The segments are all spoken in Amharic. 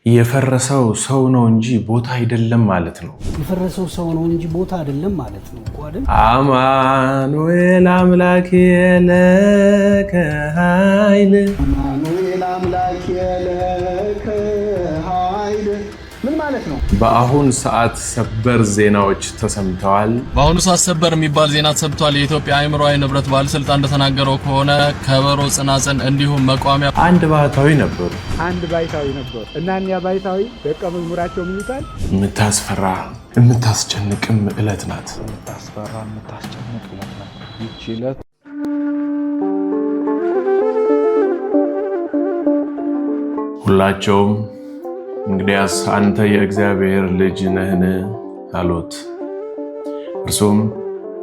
የፈረሰው ሰው ነው እንጂ ቦታ አይደለም ማለት ነው። የፈረሰው ሰው ነው እንጂ ቦታ አይደለም ማለት ነው አይደል? አማኑኤል አምላክ የለከ ኃይል፣ አማኑኤል አምላክ የለከ ኃይል ምን ማለት ነው? በአሁን ሰዓት ሰበር ዜናዎች ተሰምተዋል። በአሁኑ ሰዓት ሰበር የሚባል ዜና ተሰምቷል። የኢትዮጵያ አእምሯዊ ንብረት ባለስልጣን እንደተናገረው ከሆነ ከበሮ፣ ጽናጽን እንዲሁም መቋሚያ አንድ ባህታዊ ነበሩ እና እኒያ ባህታዊ ደቀ መዝሙራቸው ምን ይላል? የምታስፈራ የምታስጨንቅም ዕለት ናት። የምታስፈራ የምታስጨንቅ ዕለት ናት ይህች ዕለት። ሁላቸውም እንግዲያስ አንተ የእግዚአብሔር ልጅ ነህን አሉት። እርሱም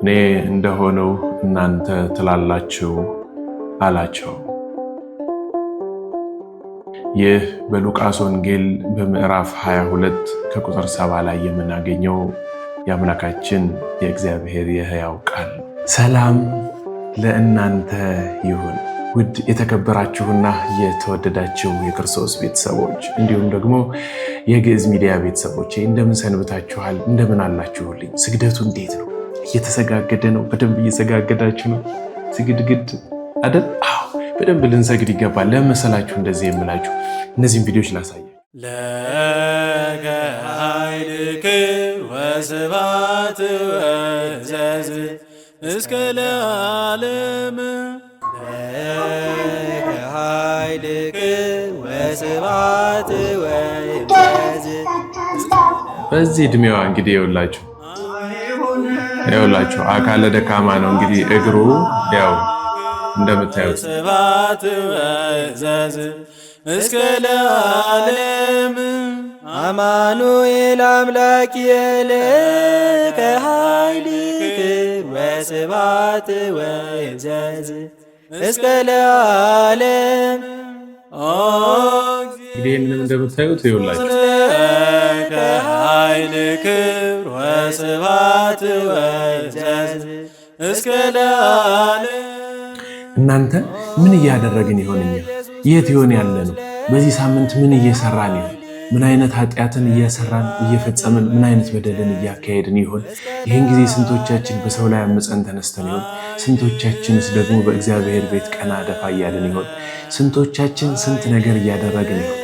እኔ እንደሆነው እናንተ ትላላችሁ አላቸው። ይህ በሉቃስ ወንጌል በምዕራፍ 22 ከቁጥር 7 ላይ የምናገኘው የአምላካችን የእግዚአብሔር የሕያው ቃል። ሰላም ለእናንተ ይሁን። ውድ የተከበራችሁና የተወደዳችሁ የክርስቶስ ቤተሰቦች እንዲሁም ደግሞ የግዕዝ ሚዲያ ቤተሰቦች እንደምን ሰንብታችኋል? እንደምን አላችሁልኝ? ስግደቱ እንዴት ነው? እየተሰጋገደ ነው? በደንብ እየሰጋገዳችሁ ነው? ስግድግድ አይደል? አዎ፣ በደንብ ልንሰግድ ይገባል። ለመሰላችሁ እንደዚህ የምላችሁ እነዚህን ቪዲዮዎች ላሳያችሁ። ለከ ኃይልክር ወስብሐት ወዘዝ እስከ ለዓለም በዚህ እድሜዋ እንግዲህ ይኸውላችሁ አካለ ደካማ ነው። እንግዲህ እግሩ ያው እንደምታዩት እስከ ለዓለም አማኑኤል አምላክ የለከ ኃይልክር ወስብሐት ወዘዝ እስከ ለዓለም። እንግዲህ ይህንንም እንደምታዩት ይኸውላችሁ ኃይልክር ወስብሐት ወዘዝ እስከ ለዓለም። እናንተ ምን እያደረግን ይሆን? እኛ የት ይሆን ያለ ነው? በዚህ ሳምንት ምን እየሰራን ይሆን? ምን አይነት ኃጢአትን እየሰራን እየፈጸምን ምን አይነት በደልን እያካሄድን ይሆን? ይህን ጊዜ ስንቶቻችን በሰው ላይ አምፀን ተነስተን ይሆን? ስንቶቻችንስ ደግሞ በእግዚአብሔር ቤት ቀና ደፋ እያልን ይሆን? ስንቶቻችን ስንት ነገር እያደረግን ይሆን?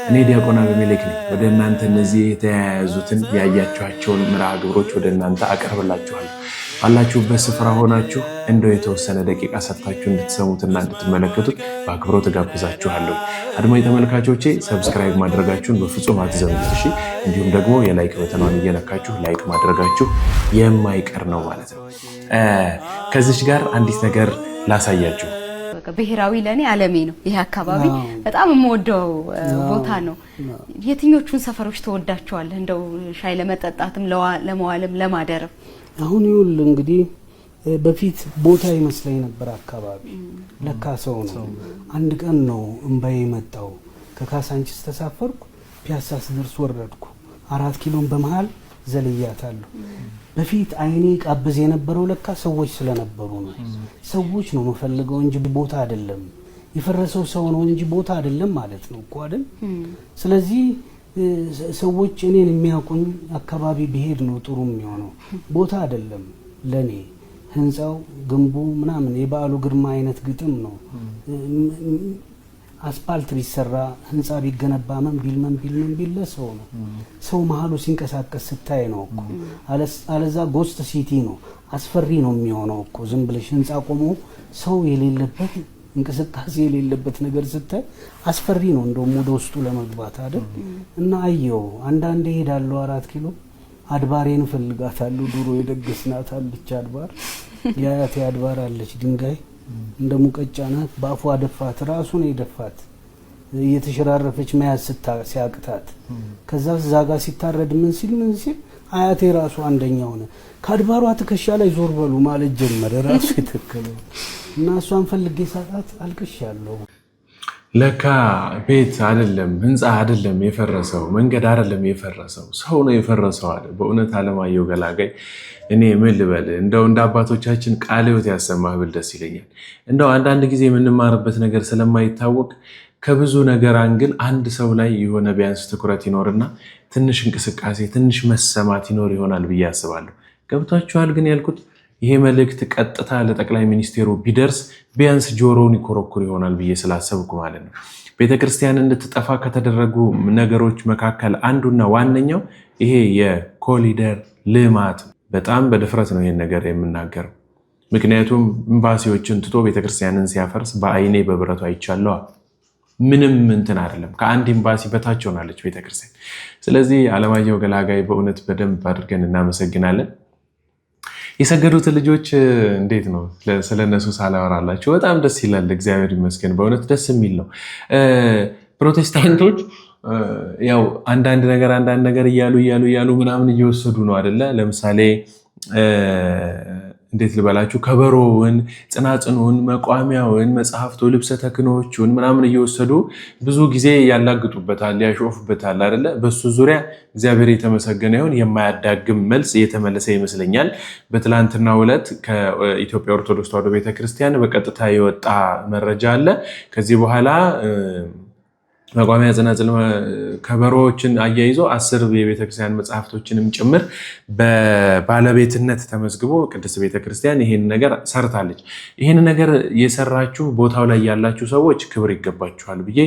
እኔ ዲያቆን አቤሜሌክ ነኝ። ወደ እናንተ እነዚህ የተያያዙትን ያያችኋቸውን መርሃ ግብሮች ወደ እናንተ አቀርብላችኋለሁ። ባላችሁበት ስፍራ ሆናችሁ እንደው የተወሰነ ደቂቃ ሰጥታችሁ እንድትሰሙትና እንድትመለከቱት በአክብሮት ጋብዛችኋለሁ። አድማጭ ተመልካቾቼ ሰብስክራይብ ማድረጋችሁን በፍጹም አትዘንጉ እሺ። እንዲሁም ደግሞ የላይክ በተኗን እየነካችሁ ላይክ ማድረጋችሁ የማይቀር ነው ማለት ነው። ከዚች ጋር አንዲት ነገር ላሳያችሁ። ብሔራዊ ለኔ ዓለሜ ነው። ይሄ አካባቢ በጣም የምወደው ቦታ ነው። የትኞቹን ሰፈሮች ተወዳቸዋለህ? እንደው ሻይ ለመጠጣትም ለመዋልም ለማደርም። አሁን ይውል እንግዲህ በፊት ቦታ ይመስለኝ ነበር አካባቢ፣ ለካ ሰው ነው። አንድ ቀን ነው እንባዬ የመጣው። ከካሳንቺስ ተሳፈርኩ፣ ፒያሳ ስደርስ ወረድኩ። 4 ኪሎን በመሃል ዘልያታለሁ። በፊት አይኔ ቃብዝ የነበረው ለካ ሰዎች ስለነበሩ ነው። ሰዎች ነው መፈልገው እንጂ ቦታ አይደለም። የፈረሰው ሰው ነው እንጂ ቦታ አይደለም ማለት ነው እኮ አይደል? ስለዚህ ሰዎች እኔን የሚያውቁኝ አካባቢ ቢሄድ ነው ጥሩ የሚሆነው። ቦታ አይደለም ለኔ ህንጻው፣ ግንቡ ምናምን የበዓሉ ግርማ አይነት ግጥም ነው። አስፓልት ቢሰራ ህንጻ ቢገነባ ምን ቢል ለሰው ነው። ሰው መሀሉ ሲንቀሳቀስ ስታይ ነው እኮ። አለዛ ጎስት ሲቲ ነው፣ አስፈሪ ነው የሚሆነው እኮ። ዝም ብለሽ ህንጻ ቆሞ ሰው የሌለበት እንቅስቃሴ የሌለበት ነገር ስታይ አስፈሪ ነው እንደውም ወደ ውስጡ ለመግባት አይደል? እና አየው አንዳንዴ ሄዳለሁ 4 ኪሎ አድባሬን ፈልጋታለሁ። ድሮ የደገስናት አለች አድባር፣ ያያቴ አድባር አለች ድንጋይ እንደ ሙቀጫ ናት። በአፏ ደፋት፣ ራሱ ነው የደፋት እየተሸራረፈች መያዝ ሲያቅታት። ከዛ ዛጋ ሲታረድ ምን ሲል አያቴ ራሱ አንደኛው ነው ከአድባሯ ትከሻ ላይ ዞር በሉ ማለት ጀመረ። ራሱ የተከለው እና እሷን ፈልጌ ሳጣት አልቅሻለሁ። ለካ ቤት አይደለም ህንፃ አይደለም የፈረሰው፣ መንገድ አይደለም የፈረሰው፣ ሰው ነው የፈረሰው አለ። በእውነት አለማየሁ ገላጋይ እኔ ምን ልበል፣ እንደው እንደ አባቶቻችን ቃለ ሕይወት ያሰማህ ብል ደስ ይለኛል። እንደው አንዳንድ ጊዜ የምንማርበት ነገር ስለማይታወቅ ከብዙ ነገር አንግል አንድ ሰው ላይ የሆነ ቢያንስ ትኩረት ይኖርና ትንሽ እንቅስቃሴ ትንሽ መሰማት ይኖር ይሆናል ብዬ አስባለሁ። ገብቷችኋል ግን ያልኩት ይሄ መልእክት ቀጥታ ለጠቅላይ ሚኒስቴሩ ቢደርስ ቢያንስ ጆሮውን ይኮረኩር ይሆናል ብዬ ስላሰብኩ ማለት ነው። ቤተክርስቲያን እንድትጠፋ ከተደረጉ ነገሮች መካከል አንዱና ዋነኛው ይሄ የኮሪደር ልማት። በጣም በድፍረት ነው ይሄን ነገር የምናገረው። ምክንያቱም ኤምባሲዎችን ትቶ ቤተክርስቲያንን ሲያፈርስ በአይኔ በብረቱ አይቻለዋ። ምንም እንትን አይደለም። ከአንድ ኤምባሲ በታች ሆናለች ቤተክርስቲያን። ስለዚህ አለማየሁ ገላጋይ በእውነት በደንብ አድርገን እናመሰግናለን። የሰገዱትን ልጆች እንዴት ነው ስለነሱ ሳላወራላችሁ በጣም ደስ ይላል። እግዚአብሔር ይመስገን በእውነት ደስ የሚል ነው። ፕሮቴስታንቶች ያው አንዳንድ ነገር እያሉ ምናምን እየወሰዱ ነው አይደለ? ለምሳሌ እንዴት ልበላችሁ ከበሮውን፣ ጽናጽኑን፣ መቋሚያውን፣ መጽሐፍቶ ልብሰ ተክኖቹን ምናምን እየወሰዱ ብዙ ጊዜ ያላግጡበታል፣ ያሾፉበታል አይደለ? በሱ ዙሪያ እግዚአብሔር የተመሰገነ ይሁን የማያዳግም መልስ እየተመለሰ ይመስለኛል። በትላንትናው ዕለት ከኢትዮጵያ ኦርቶዶክስ ተዋሕዶ ቤተክርስቲያን በቀጥታ የወጣ መረጃ አለ። ከዚህ በኋላ መቋሚያ፣ ጽናጽል፣ ከበሮዎችን አያይዞ 10 የቤተክርስቲያን መጽሐፍቶችንም ጭምር በባለቤትነት ተመዝግቦ ቅድስት ቤተክርስቲያን ይህን ነገር ሰርታለች። ይህን ነገር የሰራችሁ ቦታው ላይ ያላችሁ ሰዎች ክብር ይገባችኋል ብዬ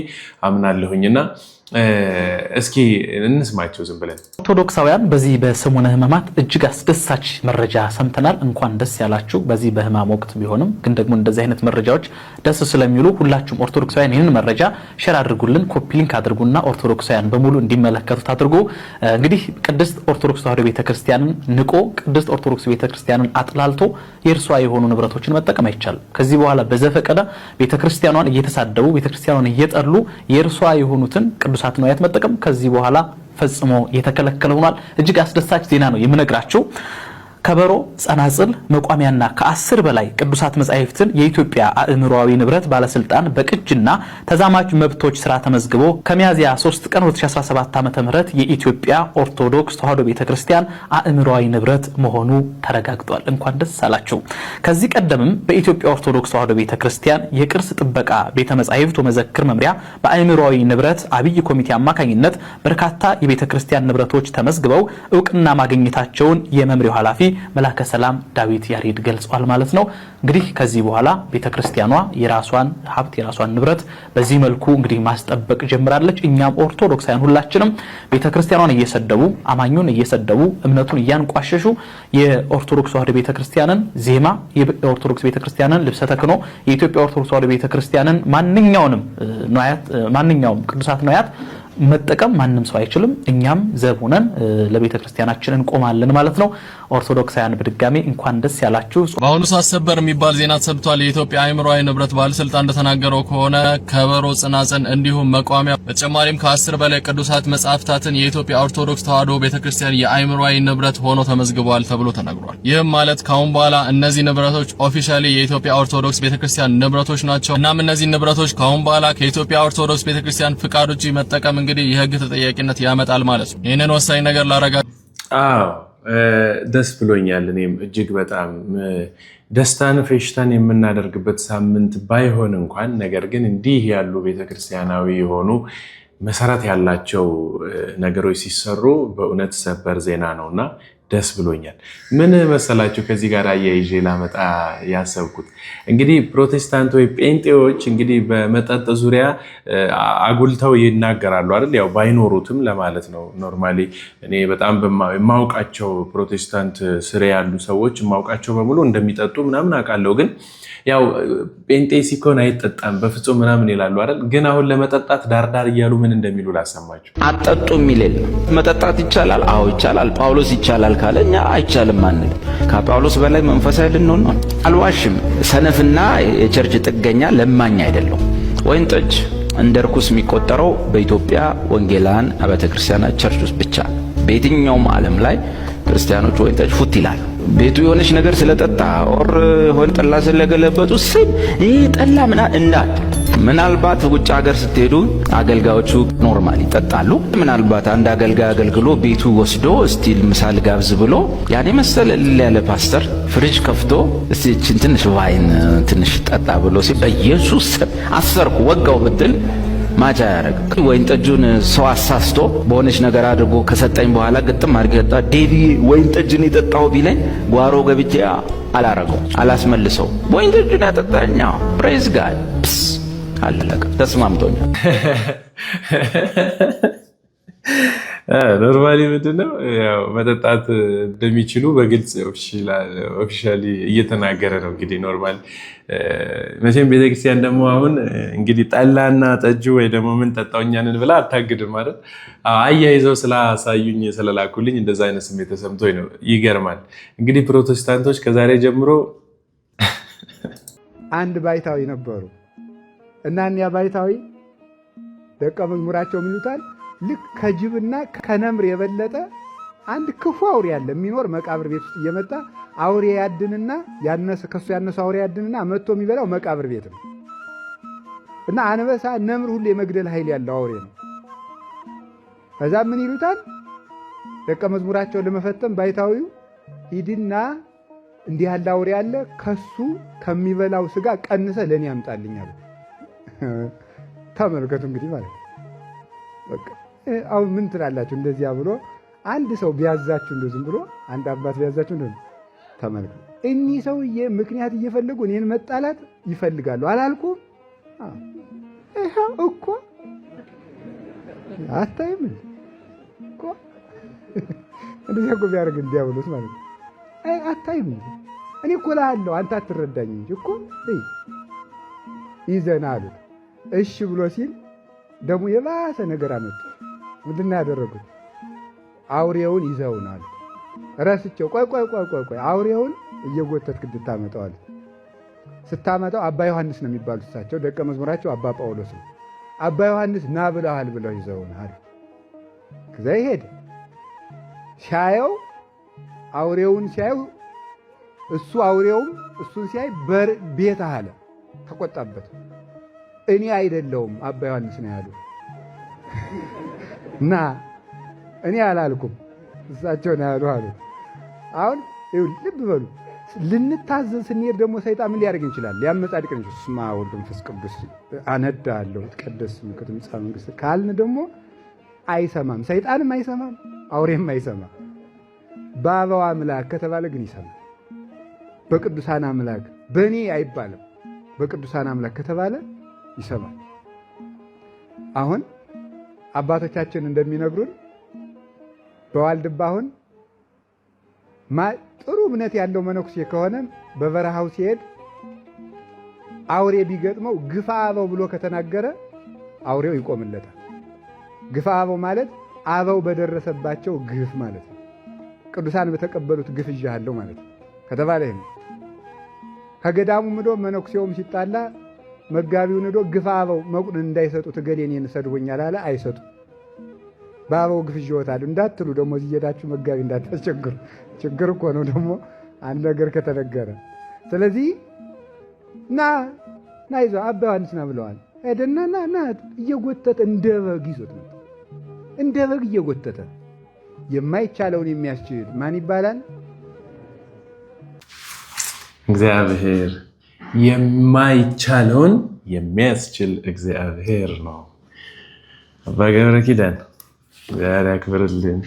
አምናለሁኝና እስኪ እንስማቸው ዝም ብለን። ኦርቶዶክሳውያን በዚህ በሰሙነ ሕማማት እጅግ አስደሳች መረጃ ሰምተናል። እንኳን ደስ ያላችሁ። በዚህ በሕማም ወቅት ቢሆንም ግን ደግሞ እንደዚህ አይነት መረጃዎች ደስ ስለሚሉ ሁላችሁም ኦርቶዶክሳውያን ይህንን መረጃ ሼር አድርጉልን፣ ኮፒ ሊንክ አድርጉና ኦርቶዶክሳውያን በሙሉ እንዲመለከቱት አድርጉ። እንግዲህ ቅድስት ኦርቶዶክስ ተዋሕዶ ቤተክርስቲያንን ንቆ ቅድስት ኦርቶዶክስ ቤተክርስቲያንን አጥላልቶ የእርሷ የሆኑ ንብረቶችን መጠቀም አይቻልም። ከዚህ በኋላ በዘፈቀደ ቤተክርስቲያኗን እየተሳደቡ ቤተክርስቲያኗን እየጠሉ የእርሷ የሆኑትን ቅዱሳት ንዋያት መጠቀም ከዚህ በኋላ ፈጽሞ የተከለከለ ሆኗል። እጅግ አስደሳች ዜና ነው የምነግራችሁ። ከበሮ፣ ጸናጽል፣ መቋሚያና ከ10 በላይ ቅዱሳት መጻሕፍትን የኢትዮጵያ አእምሮአዊ ንብረት ባለስልጣን በቅጅና ተዛማጅ መብቶች ስራ ተመዝግቦ ከሚያዝያ 3 ቀን 2017 ዓ.ም የኢትዮጵያ ኦርቶዶክስ ተዋሕዶ ቤተክርስቲያን አእምሮአዊ ንብረት መሆኑ ተረጋግጧል። እንኳን ደስ አላችሁ። ከዚህ ቀደምም በኢትዮጵያ ኦርቶዶክስ ተዋሕዶ ቤተክርስቲያን የቅርስ ጥበቃ ቤተ መጻሕፍት ወመዘክር መምሪያ በአእምሮአዊ ንብረት አብይ ኮሚቴ አማካኝነት በርካታ የቤተክርስቲያን ንብረቶች ተመዝግበው እውቅና ማግኘታቸውን የመምሪያው ኃላፊ መላከ ሰላም ዳዊት ያሬድ ገልጿል ማለት ነው። እንግዲህ ከዚህ በኋላ ቤተክርስቲያኗ የራሷን ሀብት የራሷን ንብረት በዚህ መልኩ እንግዲህ ማስጠበቅ ጀምራለች። እኛም ኦርቶዶክሳውያን ሁላችንም ቤተክርስቲያኗን እየሰደቡ አማኙን እየሰደቡ እምነቱን እያንቋሸሹ የኦርቶዶክስ ተዋሕዶ ቤተክርስቲያንን ዜማ የኦርቶዶክስ ቤተክርስቲያንን ልብሰ ተክኖ የኢትዮጵያ ኦርቶዶክስ ተዋሕዶ ቤተክርስቲያንን ማንኛውም ቅዱሳት ንዋያት መጠቀም ማንም ሰው አይችልም። እኛም ዘብ ሆነን ለቤተክርስቲያናችን እንቆማለን ማለት ነው። ኦርቶዶክሳውያን በድጋሚ እንኳን ደስ ያላችሁ። በአሁኑ ሰዓት ሰበር የሚባል ዜና ተሰምቷል። የኢትዮጵያ አእምሮአዊ ንብረት ባለስልጣን እንደተናገረው ከሆነ ከበሮ፣ ጽናጽን እንዲሁም መቋሚያ በተጨማሪም ከ10 በላይ ቅዱሳት መጻሕፍታትን የኢትዮጵያ ኦርቶዶክስ ተዋሕዶ ቤተክርስቲያን የአእምሮአዊ ንብረት ሆኖ ተመዝግበዋል ተብሎ ተነግሯል። ይህም ማለት ካሁን በኋላ እነዚህ ንብረቶች ኦፊሻሊ የኢትዮጵያ ኦርቶዶክስ ቤተክርስቲያን ንብረቶች ናቸው። እናም እነዚህ ንብረቶች ካሁን በኋላ ከኢትዮጵያ ኦርቶዶክስ ቤተክርስቲያን ፍቃድ ውጪ መጠቀም እንግዲህ የሕግ ተጠያቂነት ያመጣል ማለት ነው። ይህንን ወሳኝ ነገር ላረጋ ደስ ብሎኛል። እኔም እጅግ በጣም ደስታን ፌሽታን የምናደርግበት ሳምንት ባይሆን እንኳን ነገር ግን እንዲህ ያሉ ቤተክርስቲያናዊ የሆኑ መሰረት ያላቸው ነገሮች ሲሰሩ በእውነት ሰበር ዜና ነውና ደስ ብሎኛል። ምን መሰላችሁ ከዚህ ጋር አያይዤ ላመጣ ያሰብኩት እንግዲህ ፕሮቴስታንት ወይ ጴንጤዎች እንግዲህ በመጠጥ ዙሪያ አጉልተው ይናገራሉ አይደል? ያው ባይኖሩትም ለማለት ነው። ኖርማሊ እኔ በጣም የማውቃቸው ፕሮቴስታንት ስር ያሉ ሰዎች የማውቃቸው በሙሉ እንደሚጠጡ ምናምን አውቃለሁ። ግን ያው ጴንጤ ሲኮን አይጠጣም በፍጹም ምናምን ይላሉ አይደል? ግን አሁን ለመጠጣት ዳርዳር እያሉ ምን እንደሚሉ ላሰማችሁ። አጠጡ የሚል የለም። መጠጣት ይቻላል። አዎ ይቻላል። ጳውሎስ ይቻላል ካለኛ አይቻልም አንልም። ከጳውሎስ በላይ መንፈሳዊ ልንሆን ነው። አልዋሽም። ሰነፍና የቸርች ጥገኛ ለማኝ አይደለም። ወይን ጠጅ እንደ ርኩስ የሚቆጠረው በኢትዮጵያ ወንጌላውያን አብያተ ክርስቲያናት ቸርች ውስጥ ብቻ። በየትኛውም ዓለም ላይ ክርስቲያኖች ወይን ጠጅ ፉት ይላሉ። ቤቱ የሆነች ነገር ስለጠጣ ኦር ሆን ጠላ ስለገለበጡ ስም ይሄ ጠላ እንዳል ምናልባት ውጭ ሀገር ስትሄዱ አገልጋዮቹ ኖርማሊ ይጠጣሉ። ምናልባት አንድ አገልጋይ አገልግሎ ቤቱ ወስዶ ስቲል ምሳል ጋብዝ ብሎ ያኔ መሰለ ያለ ፓስተር ፍሪጅ ከፍቶ እስቲ ትንሽ ዋይን ትንሽ ጠጣ ብሎ ሲል በኢየሱስ አሰርኩ ወጋው ብትል ማቻ ያደረገ ወይን ጠጁን ሰው አሳስቶ በሆነች ነገር አድርጎ ከሰጠኝ በኋላ ግጥም አድርጌ ጠጣ ዴቪ ወይን ጠጅን የጠጣው ቢለኝ ጓሮ ገብቼ አላረገው አላስመልሰው ወይን ጠጁን ያጠጣኛ ፕሬዝ ጋድ አለቀ ተስማምቶኛል። ኖርማሊ ምንድነው ያው መጠጣት እንደሚችሉ በግልጽ ኦፊሻሊ እየተናገረ ነው። እንግዲህ ኖርማል መቼም ቤተክርስቲያን ደግሞ አሁን እንግዲህ ጠላና ጠጁ ወይ ደግሞ ምን ጠጣው እኛንን ብላ አታግድም ማለት አያይዘው ስላሳዩኝ ስለላኩልኝ እንደዛ አይነት ስሜት ተሰምቶኝ ነው። ይገርማል። እንግዲህ ፕሮቴስታንቶች ከዛሬ ጀምሮ አንድ ባይታዊ ነበሩ እና እኒያ ባይታዊ ደቀ መዝሙራቸው ይሉታል ልክ ከጅብና ከነምር የበለጠ አንድ ክፉ አውሬ ያለ የሚኖር መቃብር ቤት ውስጥ እየመጣ አውሬ ያድንና ከሱ ያነሰ አውሬ ያድንና መጥቶ የሚበላው መቃብር ቤት ነው። እና አንበሳ ነምር ሁሉ የመግደል ኃይል ያለው አውሬ ነው። ከዛ ምን ይሉታል ደቀ መዝሙራቸውን ለመፈተን ባይታዊው ሂድና እንዲህ ያለ አውሬ ያለ ከሱ ከሚበላው ስጋ ቀንሰ ለኔ ያምጣልኝ አለ። ተመልከቱ እንግዲህ ማለት በቃ አሁን ምን ትላላችሁ? እንደዚያ ብሎ አንድ ሰው ቢያዛችሁ እንደዚህ ብሎ አንድ አባት ቢያዛችሁ እንደዚህ ተመልከቱ። እኚህ ሰውዬ ምክንያት እየፈለጉ እኔን መጣላት ይፈልጋሉ አላልኩም? እኮ አታይም እኮ እንደዚህ እኮ ቢያደርግ እንዲያብሉት ማለት ነው። አታይም እኔ እኮ እልሃለሁ አንተ አትረዳኝ እንጂ እኮ ይዘና አሉት። እሺ ብሎ ሲል ደግሞ የባሰ ነገር አመጡ። ምንድን ነው ያደረጉት? አውሬውን ይዘውናል። ረስቸው ቆይ አውሬውን እየጎተትክ እንድታመጣው አለ። ስታመጣው አባ ዮሐንስ ነው የሚባሉት እሳቸው ደቀ መዝሙራቸው አባ ጳውሎስ ነው። አባ ዮሐንስ ና ብለዋል ብለው ይዘውናል። ከዛ ይሄድ ሲያየው አውሬውን ሲያየው እሱ አውሬውም እሱን ሲያይ ቤት አለ። ተቆጣበት። እኔ አይደለሁም አባ ዮሐንስ ነው ያሉ እና እኔ አላልኩም እሳቸው ነው ያሉ አሉ። አሁን ልብ በሉ ልንታዘዝ ስንሄድ ደግሞ ሰይጣን ምን ሊያደርግ ይችላል? ሊያመጻድቅን ይችላል። ስማ ወልድ መንፈስ ቅዱስ አነዳለሁ ተቀደስ ምክትምጻ መንግስት ካልን ደግሞ አይሰማም። ሰይጣንም አይሰማም፣ አውሬም አይሰማም። በአበው አምላክ ከተባለ ግን ይሰማል። በቅዱሳን አምላክ በእኔ አይባልም። በቅዱሳን አምላክ ከተባለ ይሰማል። አሁን አባቶቻችን እንደሚነግሩን በዋልድባ አሁን ጥሩ እምነት ያለው መነኩሴ ከሆነ በበረሃው ሲሄድ አውሬ ቢገጥመው ግፋ አበው ብሎ ከተናገረ አውሬው ይቆምለታል። ግፋ አበው ማለት አበው በደረሰባቸው ግፍ ማለት ነው። ቅዱሳን በተቀበሉት ግፍ ይዣለሁ ማለት ነው ከተባለ ይሄ ከገዳሙ ምዶ መነኩሴውም ሲጣላ መጋቢውን ሄዶ ግፋ አበው መቁን እንዳይሰጡት ገሌኔን ሰድቦኛል አለ። አይሰጡ በአበው ግፍ ይወታሉ እንዳትሉ ደግሞ እየሄዳችሁ መጋቢ እንዳታስቸግሩ። ችግር እኮ ነው ደግሞ አንድ ነገር ከተነገረ። ስለዚህ ና ይዞ አባ ዮሐንስ ና ብለዋል። ሄደና ና እየጎተተ እንደ በግ ይዞት ነው። እንደ በግ እየጎተተ የማይቻለውን የሚያስችል ማን ይባላል? እግዚአብሔር። የማይቻለውን የሚያስችል እግዚአብሔር ነው። አባ ገብረ ኪዳን ዛሬ ያክብርልን፣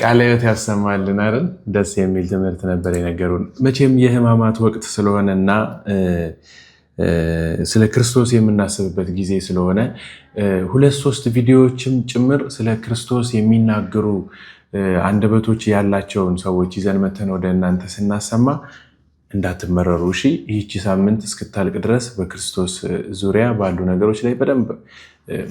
ቃለ ሕይወት ያሰማልን አይደል? ደስ የሚል ትምህርት ነበር የነገሩን። መቼም የሕማማት ወቅት ስለሆነና ስለ ክርስቶስ የምናስብበት ጊዜ ስለሆነ 2-3 ቪዲዮዎችም ጭምር ስለ ክርስቶስ የሚናገሩ አንደበቶች ያላቸውን ሰዎች ይዘን መተን ወደ እናንተ ስናሰማ እንዳትመረሩ እሺ። ይህቺ ሳምንት እስክታልቅ ድረስ በክርስቶስ ዙሪያ ባሉ ነገሮች ላይ በደንብ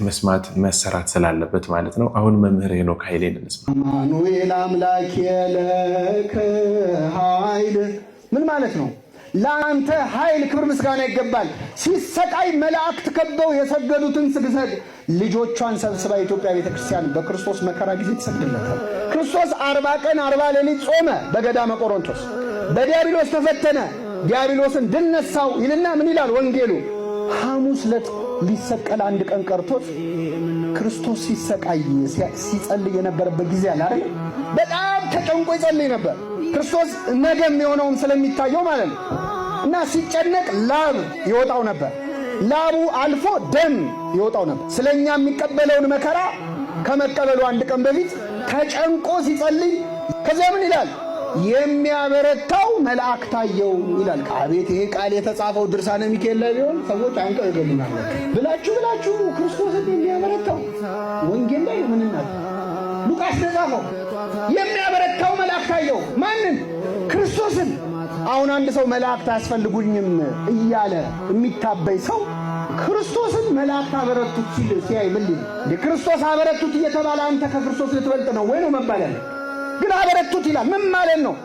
መስማት መሰራት ስላለበት ማለት ነው። አሁን መምህር ሄኖክ ኃይሌን እንስማ። አማኑኤል አምላክ የለከ ኃይል ምን ማለት ነው? ለአንተ ኃይል ክብር ምስጋና ይገባል። ሲሰቃይ መላእክት ከበው የሰገዱትን ስግሰግ ልጆቿን ሰብስባ የኢትዮጵያ ቤተክርስቲያን በክርስቶስ መከራ ጊዜ ትሰግድለታል። ክርስቶስ 40 ቀን 40 ሌሊት ጾመ በገዳመ ቆሮንቶስ። በዲያብሎስ ተፈተነ፣ ዲያብሎስን ድል ነሳው ይልና ምን ይላል ወንጌሉ? ሐሙስ ዕለት ሊሰቀል አንድ ቀን ቀርቶት ክርስቶስ ሲሰቃይ ሲጸልይ የነበረበት ጊዜ አለ አይደል? በጣም ተጨንቆ ይጸልይ ነበር። ክርስቶስ ነገ የሚሆነውን ስለሚታየው ማለት ነው። እና ሲጨነቅ ላብ ይወጣው ነበር። ላቡ አልፎ ደም ይወጣው ነበር። ስለኛ የሚቀበለውን መከራ ከመቀበሉ አንድ ቀን በፊት ተጨንቆ ሲጸልይ ከዚያ ምን ይላል? የሚያበረታው መልአክ ታየው ይላል። አቤት ይሄ ቃል የተጻፈው ድርሳነ ሚካኤል ላይ ቢሆን ሰዎች አንቀው ይገሉናል። ብላችሁ ክርስቶስን የሚያበረታው ወንጌል ላይ ምን እናት ሉቃስ ተጻፈው። የሚያበረታው መልአክ ታየው ማንን? ክርስቶስን። አሁን አንድ ሰው መላእክት አያስፈልጉኝም እያለ የሚታበይ ሰው ክርስቶስን መላእክት አበረቱት ሲል ሲያይ ምን ሊል ክርስቶስ አበረቱት እየተባለ አንተ ከክርስቶስ ልትበልጥ ነው ወይ ነው መባል ያለ? ግን አበረቱት ይላል። ምን ማለት ነው?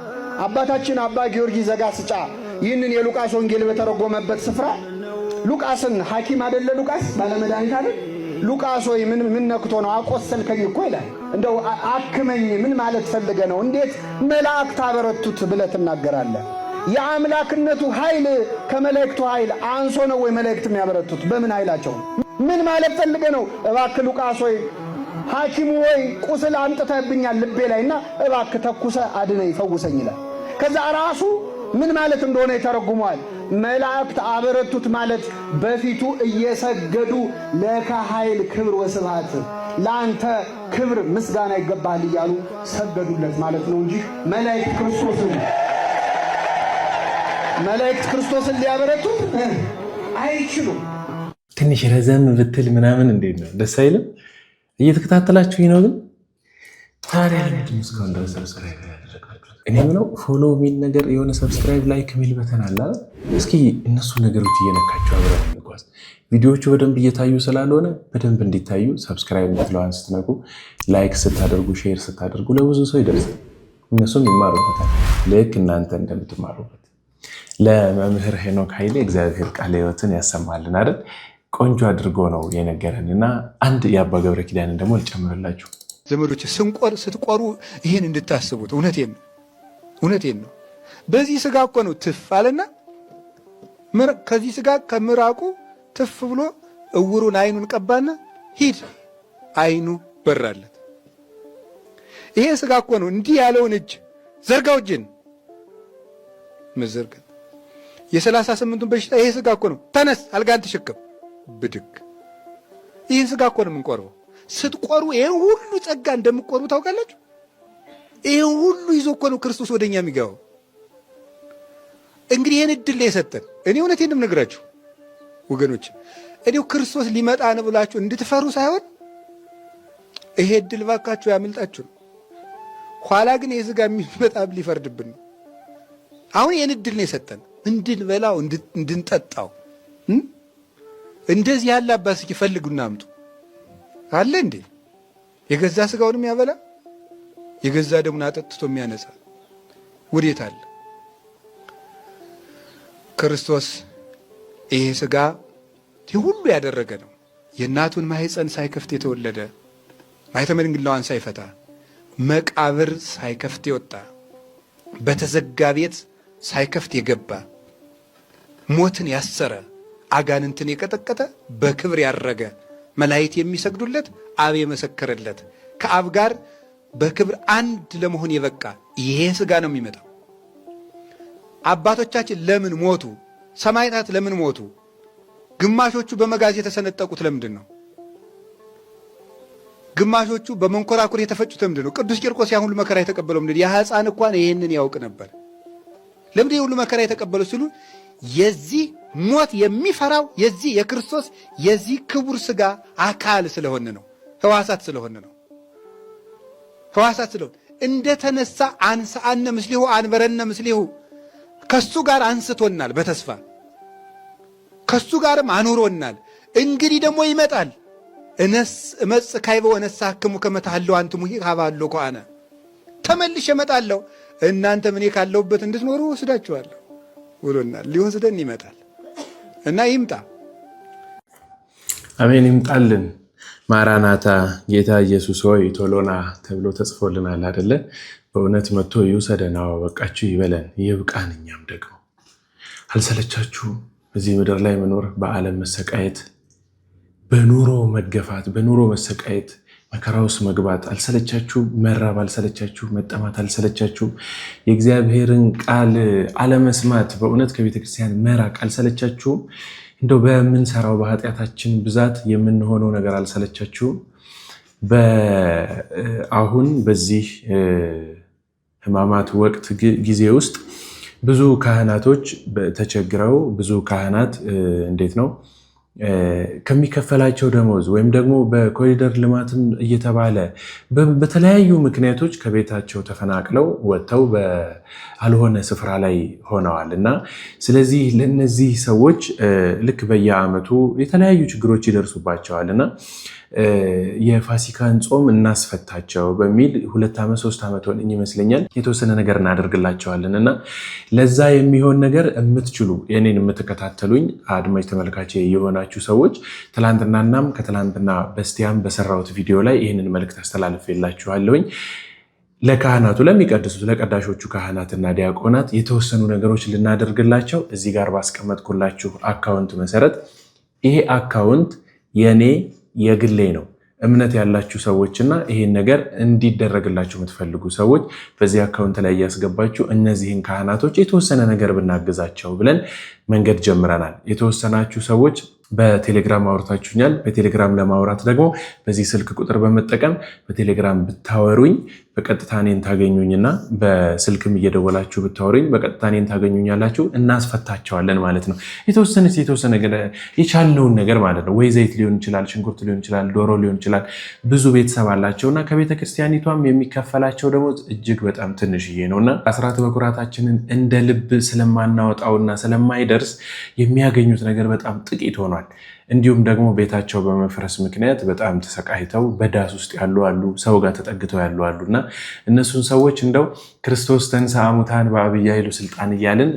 አባታችን አባ ጊዮርጊስ ዘጋስጫ ይህንን የሉቃስ ወንጌል በተረጎመበት ስፍራ ሉቃስን ሐኪም አይደለ? ሉቃስ ባለመድኃኒት አይደል? ሉቃስ ሆይ ምን ነክቶ ነው አቆሰልከኝ እኮ ይላል። እንደው አክመኝ ምን ማለት ፈልገ ነው? እንዴት መላእክት አበረቱት ብለህ ትናገራለህ? የአምላክነቱ ኃይል ከመላእክቱ ኃይል አንሶ ነው ወይ መላእክት የሚያበረቱት? በምን ኃይላቸው? ምን ማለት ፈልገ ነው? እባክህ ሉቃስ ሆይ ሐኪሙ ሆይ ቁስል አምጥተህብኛል ልቤ ላይና እባክህ ተኩሰ አድነኝ ፈውሰኝ ይላል። ከዛ ራሱ ምን ማለት እንደሆነ ይተረጉመዋል። መላእክት አበረቱት ማለት በፊቱ እየሰገዱ ለከ ኃይል ክብር ወስብሐት ለአንተ ክብር ምስጋና ይገባል እያሉ ሰገዱለት ማለት ነው እንጂ መላእክት ክርስቶስን ሊያበረቱት አይችሉም። ትንሽ ረዘም ብትል ምናምን እንዴት ነው? ደስ አይልም? እየተከታተላችሁ ነው። ግን ታዲያ ለምንድን እስካሁን ድረስ ሰብስክራይብ ያደረጋችሁ? እኔ ምነው ፎሎ የሚል ነገር የሆነ ሰብስክራይብ ላይክ የሚል በተን አለ። እስኪ እነሱ ነገሮች እየነካችሁ አብረን እንጓዝ። ቪዲዮዎቹ በደንብ እየታዩ ስላልሆነ በደንብ እንዲታዩ ሰብስክራይብ የምትለዋን ስትነኩ፣ ላይክ ስታደርጉ፣ ሼር ስታደርጉ ለብዙ ሰው ይደርሳል። እነሱም ይማሩበታል፣ ልክ እናንተ እንደምትማሩበት። ለመምህር ሄኖክ ኃይሌ እግዚአብሔር ቃለ ሕይወትን ያሰማልን አይደል? ቆንጆ አድርጎ ነው የነገረን እና አንድ የአባ ገብረ ኪዳንን ደግሞ ልጨምርላችሁ። ዘመዶች ስትቆሩ ይህን እንድታስቡት። እውነቴን ነው። በዚህ ስጋ እኮ ነው ትፍ አለና ከዚህ ስጋ ከምራቁ ትፍ ብሎ እውሩን አይኑን ቀባና ሂድ አይኑ በራለት። ይሄ ስጋ እኮ ነው እንዲህ ያለውን እጅ ዘርጋው እጅን መዘርጋት የ38ቱን በሽታ ይሄ ስጋ እኮ ነው። ተነስ አልጋን ተሸከም ብድግ። ይህን ስጋ እኮ ነው የምንቆርበው። ስትቆሩ ይህን ሁሉ ጸጋ እንደምቆርቡ ታውቃላችሁ። ይህን ሁሉ ይዞ እኮ ነው ክርስቶስ ወደኛ የሚገባው። እንግዲህ ይህን እድል ላይ የሰጠን እኔ እውነቴን ነው የምነግራችሁ ወገኖች፣ እኔው ክርስቶስ ሊመጣ ነው ብላችሁ እንድትፈሩ ሳይሆን ይሄ እድል ባካችሁ ያመልጣችሁ ነው። ኋላ ግን ይህ ስጋ የሚመጣ ሊፈርድብን ነው። አሁን ይህን እድል ነው የሰጠን እንድንበላው እንድንጠጣው። እንደዚህ ያለ አባት እስኪ ፈልጉና አምጡ። አለ እንዴ? የገዛ ስጋውን የሚያበላ የገዛ ደሙን አጠጥቶ የሚያነጻ ወዴት አለ? ክርስቶስ ይሄ ስጋ ሁሉ ያደረገ ነው። የእናቱን ማህፀን ሳይከፍት የተወለደ፣ ማኅተመ ድንግልናዋን ሳይፈታ፣ መቃብር ሳይከፍት የወጣ፣ በተዘጋ ቤት ሳይከፍት የገባ፣ ሞትን ያሰረ፣ አጋንንትን የቀጠቀጠ፣ በክብር ያረገ፣ መላእክት የሚሰግዱለት፣ አብ የመሰከረለት፣ ከአብ ጋር በክብር አንድ ለመሆን የበቃ ይሄ ስጋ ነው የሚመጣው። አባቶቻችን ለምን ሞቱ? ሰማዕታት ለምን ሞቱ? ግማሾቹ በመጋዝ የተሰነጠቁት ለምንድን ነው? ግማሾቹ በመንኮራኩር የተፈጩት ለምንድን ነው? ቅዱስ ቂርቆስ ያን ሁሉ መከራ የተቀበለው ምንድን? ያ ሕፃን እንኳን ይሄንን ያውቅ ነበር። ለምንድን ሁሉ መከራ የተቀበለው ሲሉ የዚህ ሞት የሚፈራው የዚህ የክርስቶስ የዚህ ክቡር ስጋ አካል ስለሆነ ነው። ሕዋሳት ስለሆነ ነው። ሕዋሳት ስለሆነ እንደተነሳ አንሰአነ ምስሊሁ አንበረነ ምስሊሁ ከሱ ጋር አንስቶናል። በተስፋ ከሱ ጋርም አኑሮናል። እንግዲህ ደግሞ ይመጣል። እመጽ ካይበ ወነሳክሙ ከመ ተሐልው አንትሙ ሀባሎ ከአነ ተመልሼ እመጣለሁ እናንተ እኔ ካለሁበት እንድትኖሩ ወስዳችኋለሁ ብሎናል። ሊወስደን ይመጣል እና ይምጣ። አሜን፣ ይምጣልን። ማራናታ ጌታ ኢየሱስ ሆይ ቶሎና ተብሎ ተጽፎልናል አይደለ? በእውነት መጥቶ ይውሰደን። አዎ በቃችሁ ይበለን፣ ይብቃን። እኛም ደግሞ አልሰለቻችሁ እዚህ ምድር ላይ መኖር፣ በዓለም መሰቃየት፣ በኑሮ መገፋት፣ በኑሮ መሰቃየት፣ መከራ ውስጥ መግባት አልሰለቻችሁ? መራብ አልሰለቻችሁ? መጠማት አልሰለቻችሁ? የእግዚአብሔርን ቃል አለመስማት፣ በእውነት ከቤተክርስቲያን መራቅ አልሰለቻችሁም? እንደው በምንሰራው በኃጢአታችን ብዛት የምንሆነው ነገር አልሰለቻችሁም? አሁን በዚህ ሕማማት ወቅት ጊዜ ውስጥ ብዙ ካህናቶች ተቸግረው ብዙ ካህናት እንዴት ነው ከሚከፈላቸው ደሞዝ ወይም ደግሞ በኮሪደር ልማትም እየተባለ በተለያዩ ምክንያቶች ከቤታቸው ተፈናቅለው ወጥተው በአልሆነ ስፍራ ላይ ሆነዋል እና ስለዚህ ለነዚህ ሰዎች ልክ በየዓመቱ የተለያዩ ችግሮች ይደርሱባቸዋል እና የፋሲካን ጾም እናስፈታቸው በሚል 2 ዓመት 3 ዓመት ሆነኝ ይመስለኛል የተወሰነ ነገር እናደርግላቸዋለን እና ለዛ የሚሆን ነገር የምትችሉ የኔን የምትከታተሉኝ አድማጭ ተመልካቼ የሆናችሁ ሰዎች ትላንትናናም ከትላንትና በስቲያም በሰራሁት ቪዲዮ ላይ ይህንን መልእክት አስተላልፌላችኋለሁኝ። ለካህናቱ ለሚቀድሱት ለቀዳሾቹ ካህናትና ዲያቆናት የተወሰኑ ነገሮች ልናደርግላቸው እዚህ ጋር ባስቀመጥኩላችሁ አካውንት መሰረት ይሄ አካውንት የኔ የግሌ ነው። እምነት ያላችሁ ሰዎችና ይሄን ነገር እንዲደረግላችሁ የምትፈልጉ ሰዎች በዚህ አካውንት ላይ ያስገባችሁ እነዚህን ካህናቶች የተወሰነ ነገር ብናግዛቸው ብለን መንገድ ጀምረናል። የተወሰናችሁ ሰዎች በቴሌግራም አውርታችሁኛል። በቴሌግራም ለማውራት ደግሞ በዚህ ስልክ ቁጥር በመጠቀም በቴሌግራም ብታወሩኝ በቀጥታ እኔን ታገኙኝና በስልክም እየደወላችሁ ብታወሩኝ በቀጥታ እኔን ታገኙኛላችሁ። እናስፈታቸዋለን ማለት ነው። የተወሰነ የቻልነውን ነገር ማለት ነው። ወይ ዘይት ሊሆን ይችላል፣ ሽንኩርት ሊሆን ይችላል፣ ዶሮ ሊሆን ይችላል። ብዙ ቤተሰብ አላቸውና ከቤተክርስቲያኒቷም የሚከፈላቸው ደሞዝ እጅግ በጣም ትንሽዬ ነውና አስራት በኩራታችንን እንደ ልብ ስለማናወጣውና ስለማይደርስ የሚያገኙት ነገር በጣም ጥቂት ሆኗል። እንዲሁም ደግሞ ቤታቸው በመፍረስ ምክንያት በጣም ተሰቃይተው በዳስ ውስጥ ያሉ አሉ፣ ሰው ጋር ተጠግተው ያሉ አሉና እነሱን ሰዎች እንደው ክርስቶስ ተንሥአ እሙታን በዐቢይ ኃይሉ ስልጣን እያልን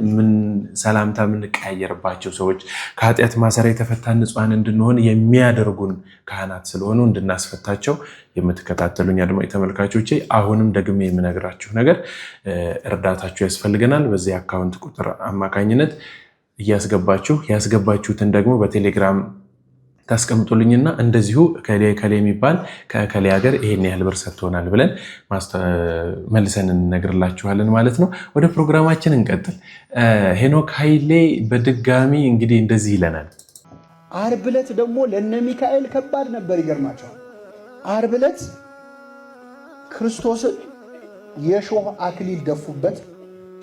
ሰላምታ የምንቀያየርባቸው ሰዎች ከኃጢአት ማሰሪያ የተፈታን ንጹሐን እንድንሆን የሚያደርጉን ካህናት ስለሆኑ እንድናስፈታቸው የምትከታተሉኝ አድማጭ ተመልካቾቼ አሁንም ደግሜ የምነግራችሁ ነገር እርዳታችሁ ያስፈልገናል። በዚህ አካውንት ቁጥር አማካኝነት እያስገባችሁ ያስገባችሁትን ደግሞ በቴሌግራም ታስቀምጡልኝና እንደዚሁ ከሌ የሚባል ከከሌ ሀገር ይሄን ያህል ብር ሰጥቶናል ብለን መልሰን እንነግርላችኋለን ማለት ነው። ወደ ፕሮግራማችን እንቀጥል። ሄኖክ ኃይሌ በድጋሚ እንግዲህ እንደዚህ ይለናል። ዓርብ ዕለት ደግሞ ለነ ሚካኤል ከባድ ነበር። ይገርማቸዋል። ዓርብ ዕለት ክርስቶስን የሾህ አክሊል ደፉበት፣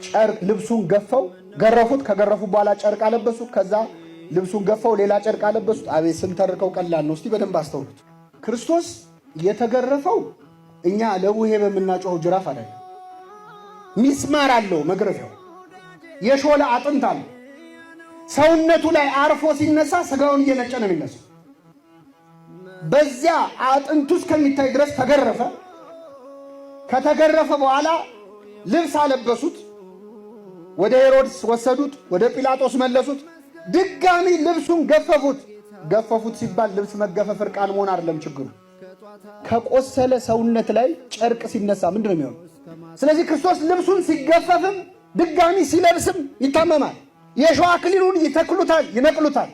ጨርቅ ልብሱን ገፈው ገረፉት። ከገረፉ በኋላ ጨርቅ አለበሱት። ከዛ ልብሱን ገፈው ሌላ ጨርቅ አለበሱት። አቤት ስንተርከው ቀላል ነው። እስቲ በደንብ አስተውሉት። ክርስቶስ የተገረፈው እኛ ለቡሄ በምናጮኸው ጅራፍ አይደለም። ሚስማር አለው መግረፊያው፣ የሾለ አጥንት አለው። ሰውነቱ ላይ አርፎ ሲነሳ ስጋውን እየነጨ ነው የሚነሳው። በዚያ አጥንቱ እስከሚታይ ድረስ ተገረፈ። ከተገረፈ በኋላ ልብስ አለበሱት። ወደ ሄሮድስ ወሰዱት፣ ወደ ጲላጦስ መለሱት። ድጋሚ ልብሱን ገፈፉት። ገፈፉት ሲባል ልብስ መገፈፍ እርቃን መሆን አይደለም ችግሩ። ከቆሰለ ሰውነት ላይ ጨርቅ ሲነሳ ምንድን ነው የሚሆነው? ስለዚህ ክርስቶስ ልብሱን ሲገፈፍም ድጋሚ ሲለብስም ይታመማል። የሾህ አክሊሉን ይተክሉታል፣ ይነቅሉታል።